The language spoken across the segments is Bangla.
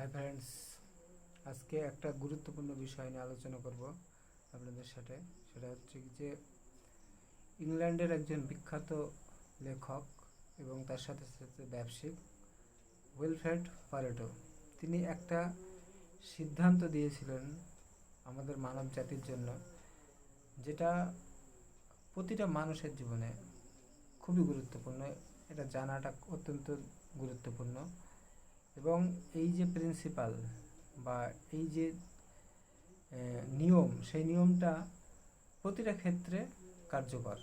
হাই ফ্রেন্ডস, আজকে একটা গুরুত্বপূর্ণ বিষয় নিয়ে আলোচনা করব আপনাদের সাথে। সেটা হচ্ছে যে ইংল্যান্ডের একজন বিখ্যাত লেখক এবং তার সাথে সাথে ব্যবসায়িক উইলফ্রেড প্যারেটো, তিনি একটা সিদ্ধান্ত দিয়েছিলেন আমাদের মানব জাতির জন্য, যেটা প্রতিটা মানুষের জীবনে খুবই গুরুত্বপূর্ণ। এটা জানাটা অত্যন্ত গুরুত্বপূর্ণ। এবং এই যে প্রিন্সিপাল বা এই যে নিয়ম, সেই নিয়মটা প্রতিটা ক্ষেত্রে কার্যকর।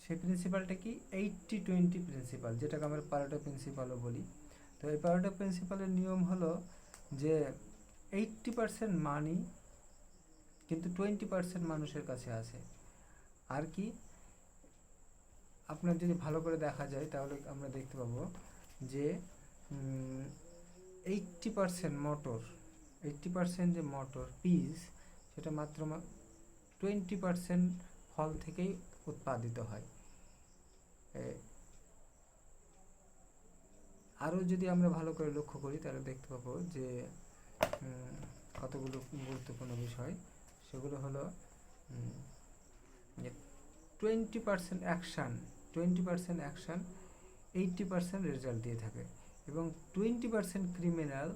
সেই প্রিন্সিপালটা কি? 80-20 প্রিন্সিপাল, যেটাকে আমরা প্যারেটো প্রিন্সিপালও বলি। তো এই প্যারেটো প্রিন্সিপালের নিয়ম হলো যে 80% মানি কিন্তু 20% মানুষের কাছে আছে। আর কি, আপনার যদি ভালো করে দেখা যায় তাহলে আমরা দেখতে পাবো যে 80% যে মোটর পিস, সেটা মাত্র 20% ফল থেকেই উৎপাদিত হয়। আরও যদি আমরা ভালো করে লক্ষ্য করি তাহলে দেখতে পাবো যে কতগুলো গুরুত্বপূর্ণ বিষয়। সেগুলো হলো 20% অ্যাকশান 80% রেজাল্ট দিয়ে থাকে, এবং 20% ক্রিমিনাল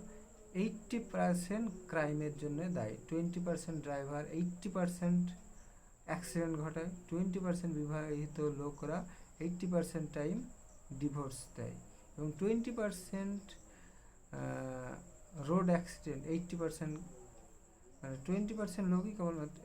80% ক্রাইমের জন্য দায়ী। 20% ড্রাইভার 80% অ্যাক্সিডেন্ট ঘটায়। 20% বিবাহিত লোকরা 80% টাইম ডিভোর্স দেয়, এবং 20% রোড অ্যাক্সিডেন্ট 80%, মানে 20% লোকই কেবলমাত্র